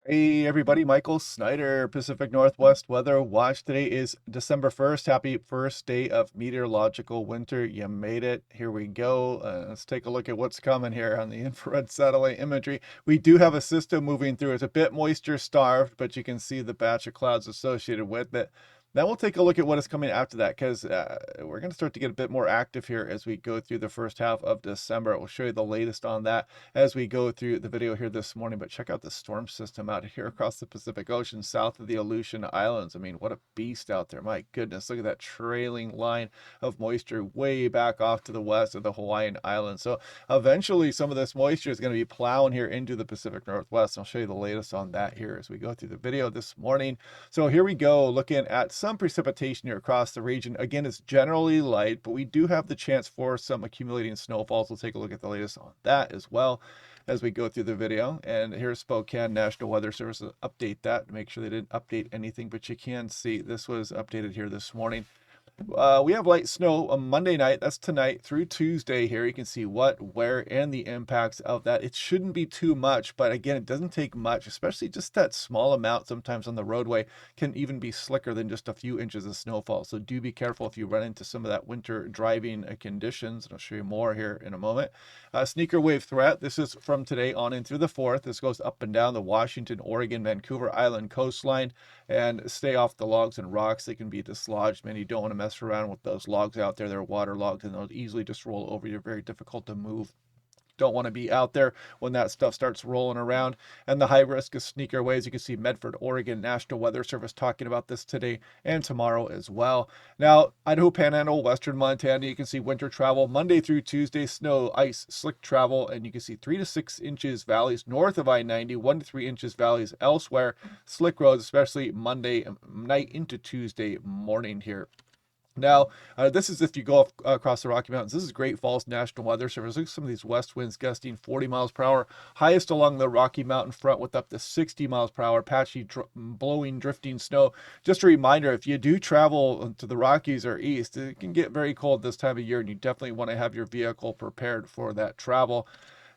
Hey everybody, Michael Snyder, Pacific Northwest Weather Watch. Today is December 1st. Happy first day of meteorological winter. You made it. Here we go. Let's take a look at what's coming here on the infrared satellite imagery. We do have a system moving through. It's a bit moisture starved, but you can see the batch of clouds associated with it. Then we'll take a look at what is coming after that because we're going to start to get a bit more active here as we go through the first half of December. We'll show you the latest on that as we go through the video here this morning. But check out the storm system out here across the Pacific Ocean south of the Aleutian Islands. I mean, what a beast out there. My goodness, look at that trailing line of moisture way back off to the west of the Hawaiian Islands. So eventually some of this moisture is going to be plowing here into the Pacific Northwest. I'll show you the latest on that here as we go through the video this morning. So here we go, looking at some precipitation here across the region. Again, it's generally light, but we do have the chance for some accumulating snowfalls. We'll take a look at the latest on that as well as we go through the video. And here's Spokane National Weather Service to update that to make sure they didn't update anything, but you can see this was updated here this morning. We have light snow on Monday night. That's tonight through Tuesday here. You can see what, where, and the impacts of that. It shouldn't be too much, but again, it doesn't take much, especially just that small amount sometimes on the roadway can even be slicker than just a few inches of snowfall. So do be careful if you run into some of that winter driving conditions. And I'll show you more here in a moment. Sneaker wave threat. This is from today on in through the 4th. This goes up and down the Washington, Oregon, Vancouver Island coastline, and stay off the logs and rocks. They can be dislodged. Man, you don't want to mess around with those logs out there. They're waterlogged and they'll easily just roll over. You're very difficult to move. Don't want to be out there when that stuff starts rolling around. And the high risk of sneaker waves. You can see Medford, Oregon National Weather Service talking about this today and tomorrow as well. Now, Idaho Panhandle, western Montana, you can see winter travel Monday through Tuesday, snow, ice, slick travel, and you can see 3 to 6 inches valleys north of I-90, 1 to 3 inches valleys elsewhere. Slick roads, especially Monday night into Tuesday morning here. Now, this is if you go across the Rocky Mountains. This is Great Falls National Weather Service. Look at some of these west winds gusting 40 miles per hour, highest along the Rocky Mountain front with up to 60 miles per hour, patchy blowing, drifting snow. Just a reminder, if you do travel to the Rockies or east, it can get very cold this time of year, and you definitely want to have your vehicle prepared for that travel.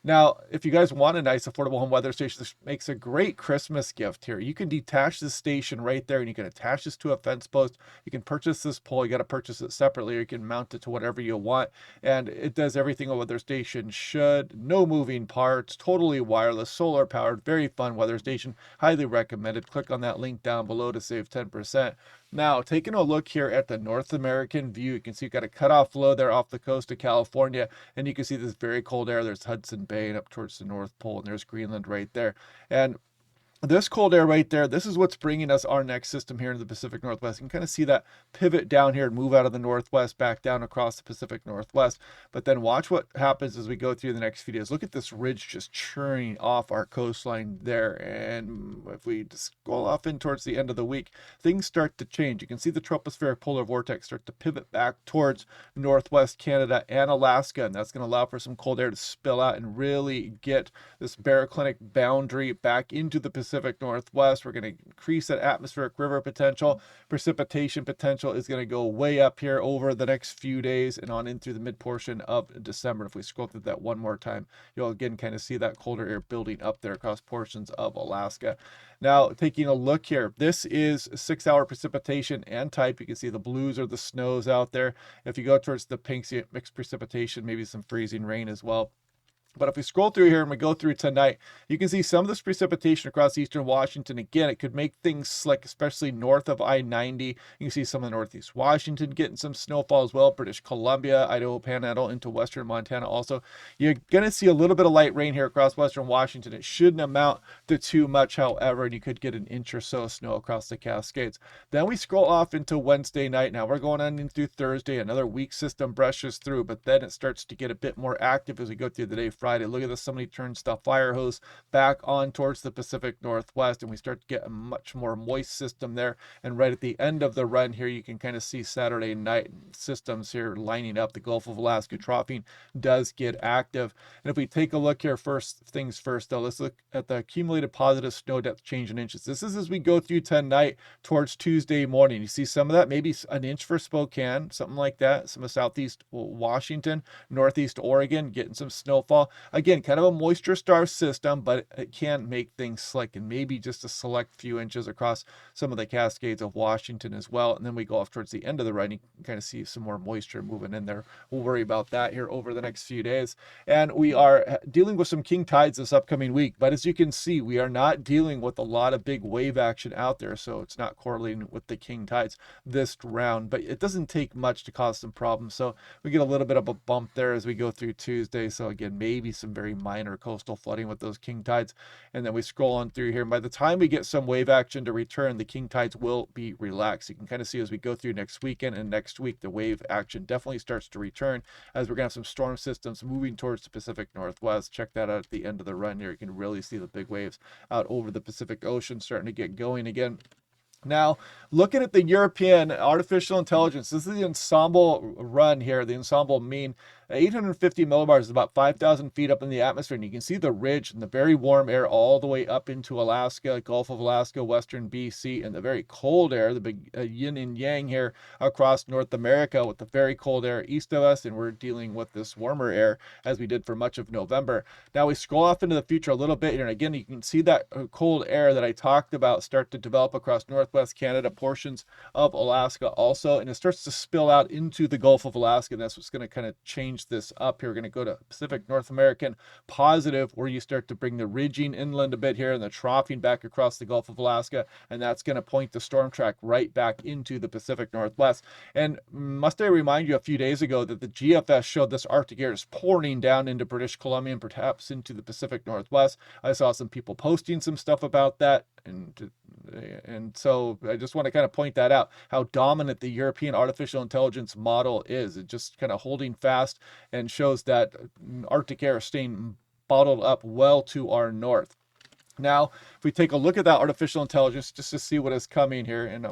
Now, if you guys want a nice affordable home weather station, this makes a great Christmas gift here. You can detach the station right there and you can attach this to a fence post. You can purchase this pole. You got to purchase it separately or you can mount it to whatever you want. And it does everything a weather station should. No moving parts, totally wireless, solar powered, very fun weather station. Highly recommended. Click on that link down below to save 10%. Now, taking a look here at the North American view, you can see you've got a cutoff low there off the coast of California, and you can see this very cold air. There's Hudson Bay and up towards the North Pole, and there's Greenland right there. And this cold air right there, this is what's bringing us our next system here in the Pacific Northwest. You can kind of see that pivot down here and move out of the Northwest back down across the Pacific Northwest. But then watch what happens as we go through the next few days. Look at this ridge just churning off our coastline there. And if we just go off in towards the end of the week, things start to change. You can see the tropospheric polar vortex start to pivot back towards Northwest Canada and Alaska. And that's going to allow for some cold air to spill out and really get this baroclinic boundary back into the Pacific Northwest. We're going to increase that atmospheric river potential. Precipitation potential is going to go way up here over the next few days and on in through the mid portion of December. If we scroll through that one more time, you'll again kind of see that colder air building up there across portions of Alaska. Now, taking a look here, this is 6-hour precipitation and type. You can see the blues are the snows out there. If you go towards the pinks, you get mixed precipitation, maybe some freezing rain as well. But if we scroll through here and we go through tonight, you can see some of this precipitation across eastern Washington. Again, it could make things slick, especially north of I-90. You can see some of the northeast Washington getting some snowfall as well. British Columbia, Idaho Panhandle into western Montana also. You're going to see a little bit of light rain here across western Washington. It shouldn't amount to too much, however, and you could get an inch or so of snow across the Cascades. Then we scroll off into Wednesday night. Now we're going on into Thursday. Another weak system brushes through, but then it starts to get a bit more active as we go through the day. Friday. Look at this. Somebody turns the fire hose back on towards the Pacific Northwest, and we start to get a much more moist system there. And right at the end of the run here, you can kind of see Saturday night systems here lining up. The Gulf of Alaska troughing does get active. And if we take a look here, first things first, though, let's look at the accumulated positive snow depth change in inches. This is as we go through tonight towards Tuesday morning. You see some of that, maybe an inch for Spokane, something like that. Some of southeast Washington, northeast Oregon, getting some snowfall. again, kind of a moisture star system, but it can make things slick, and maybe just a select few inches across some of the Cascades of Washington as well. And then we go off towards the end of the run, you can kind of see some more moisture moving in there. We'll worry about that here over the next few days. And we are dealing with some king tides this upcoming week, but as you can see, we are not dealing with a lot of big wave action out there, so it's not correlating with the king tides this round, but it doesn't take much to cause some problems. So we get a little bit of a bump there as we go through Tuesday. So again, maybe some very minor coastal flooding with those king tides. And then we scroll on through here. And by the time we get some wave action to return, the king tides will be relaxed. You can kind of see as we go through next weekend and next week, the wave action definitely starts to return as we're going to have some storm systems moving towards the Pacific Northwest. Check that out at the end of the run here. You can really see the big waves out over the Pacific Ocean starting to get going again. Now, looking at the European artificial intelligence, this is the ensemble run here, the ensemble mean. 850 millibars is about 5,000 feet up in the atmosphere, and you can see the ridge and the very warm air all the way up into Alaska, Gulf of Alaska, western BC, and the very cold air, the big yin and yang here across North America with the very cold air east of us, and we're dealing with this warmer air as we did for much of November. Now we scroll off into the future a little bit here, and again, you can see that cold air that I talked about start to develop across Northwest Canada, portions of Alaska also, and it starts to spill out into the Gulf of Alaska, and that's what's going to kind of change this up here. We're going to go to Pacific North American positive, where you start to bring the ridging inland a bit here and the troughing back across the Gulf of Alaska, and that's going to point the storm track right back into the Pacific Northwest. And must I remind you a few days ago that the GFS showed this Arctic air is pouring down into British Columbia and perhaps into the Pacific Northwest. I saw some people posting some stuff about that, and so I just want to kind of point that out, how dominant the European artificial intelligence model is. It just kind of holding fast and shows that Arctic air is staying bottled up well to our north. Now, if we take a look at that artificial intelligence just to see what is coming here, and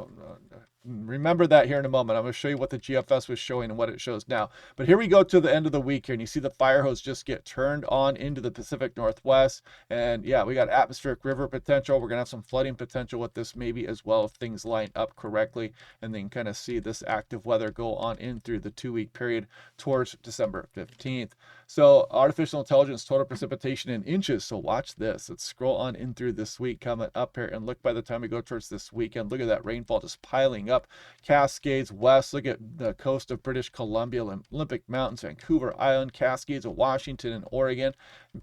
remember that here in a moment. I'm going to show you what the GFS was showing and what it shows now. But here we go to the end of the week here, and you see the fire hose just get turned on into the Pacific Northwest. And yeah, we got atmospheric river potential. We're going to have some flooding potential with this maybe as well if things line up correctly. And then kind of see this active weather go on in through the 2-week period towards December 15th. So artificial intelligence total precipitation in inches. So watch this. Let's scroll on in through this week coming up here, and look, by the time we go towards this weekend, look at that rainfall just piling up. Cascades west, look at the coast of British Columbia, Olympic Mountains, Vancouver Island, Cascades of Washington and Oregon.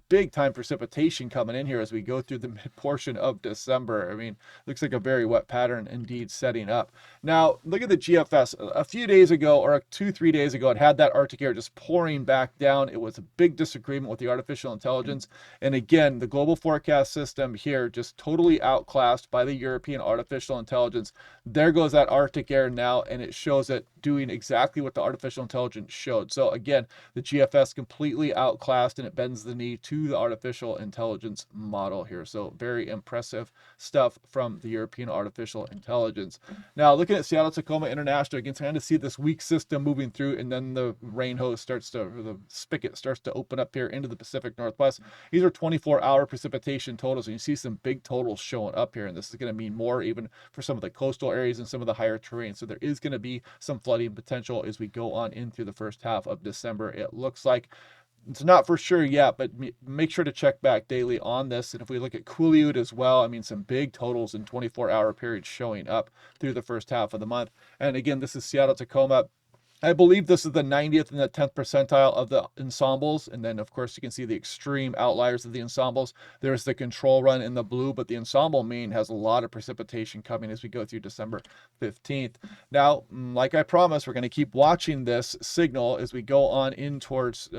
Big time precipitation coming in here as we go through the mid portion of December. I mean, looks like a very wet pattern indeed setting up. Now, look at the GFS. A few days ago, or 2-3 days ago, it had that Arctic air just pouring back down. It was a big disagreement with the artificial intelligence. And again, the global forecast system here just totally outclassed by the European artificial intelligence. There goes that Arctic air now, and it shows it doing exactly what the artificial intelligence showed. So again, the GFS completely outclassed, and it bends the knee to the artificial intelligence model here. So very impressive stuff from the European artificial intelligence. Now looking at Seattle Tacoma International, you can kind of see this weak system moving through, and then the rain hose starts to, or the spigot starts to open up here into the Pacific Northwest. These are 24-hour precipitation totals, and you see some big totals showing up here, and this is going to mean more even for some of the coastal areas and some of the higher terrain. So there is going to be some flooding potential as we go on in through the first half of December. It looks like it's not for sure yet, but make sure to check back daily on this. And if we look at Quileute as well, I mean, some big totals in 24-hour periods showing up through the first half of the month. And again, this is Seattle Tacoma. I believe this is the 90th and the 10th percentile of the ensembles. And then, of course, you can see the extreme outliers of the ensembles. There's the control run in the blue, but the ensemble mean has a lot of precipitation coming as we go through December 15th. Now, like I promised, we're going to keep watching this signal as we go on in towards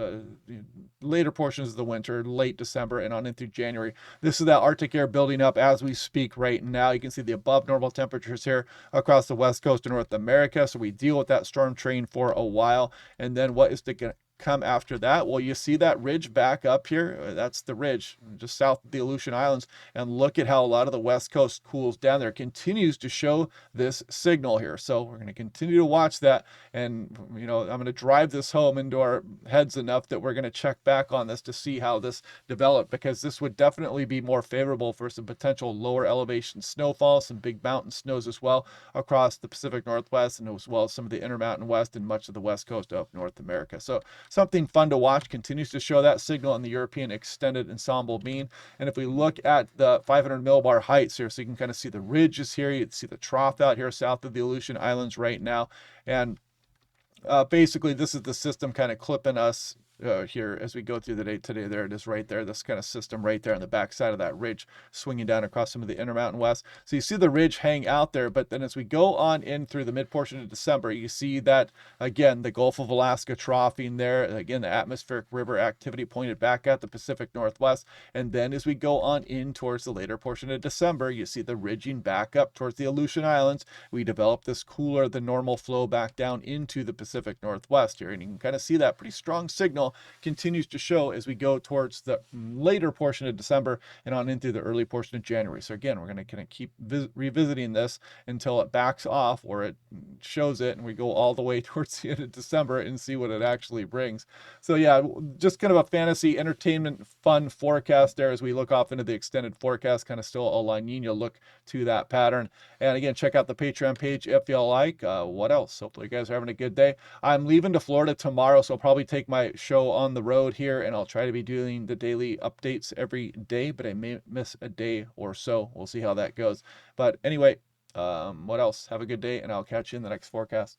later portions of the winter, late December and on in through January. This is that Arctic air building up as we speak right now. You can see the above normal temperatures here across the west coast of North America. So we deal with that storm train for a while, and then what is to come after that? Well, you see that ridge back up here. That's the ridge just south of the Aleutian Islands, and look at how a lot of the west coast cools down there. It continues to show this signal here, so we're going to continue to watch that. And I'm going to drive this home into our heads enough that we're going to check back on this to see how this developed, because this would definitely be more favorable for some potential lower elevation snowfall, some big mountain snows as well across the Pacific Northwest, and as well as some of the Intermountain West and much of the west coast of North America. So something fun to watch. Continues to show that signal in the European extended ensemble mean. And if we look at the 500 millibar heights here, so you can kind of see the ridges here, you can see the trough out here south of the Aleutian Islands right now. And basically, this is the system kind of clipping us here as we go through the day today. There it is right there, this kind of system right there on the backside of that ridge, swinging down across some of the Intermountain West. So you see the ridge hang out there, but then as we go on in through the mid portion of December, you see that, again, the Gulf of Alaska troughing there. Again, the atmospheric river activity pointed back at the Pacific Northwest. And then as we go on in towards the later portion of December, you see the ridging back up towards the Aleutian Islands. We develop this cooler than normal flow back down into the Pacific Northwest here. And you can kind of see that pretty strong signal continues to show as we go towards the later portion of December and on into the early portion of January. So again, we're going to kind of keep revisiting this until it backs off or it shows it, and we go all the way towards the end of December and see what it actually brings. So yeah, just kind of a fantasy entertainment fun forecast there as we look off into the extended forecast, kind of still a La Nina look to that pattern. And again, check out the Patreon page if you like. What else? Hopefully you guys are having a good day. I'm leaving to Florida tomorrow, so I'll probably take my show on the road here, and I'll try to be doing the daily updates every day, but I may miss a day or so. We'll see how that goes. But anyway, what else? Have a good day, and I'll catch you in the next forecast.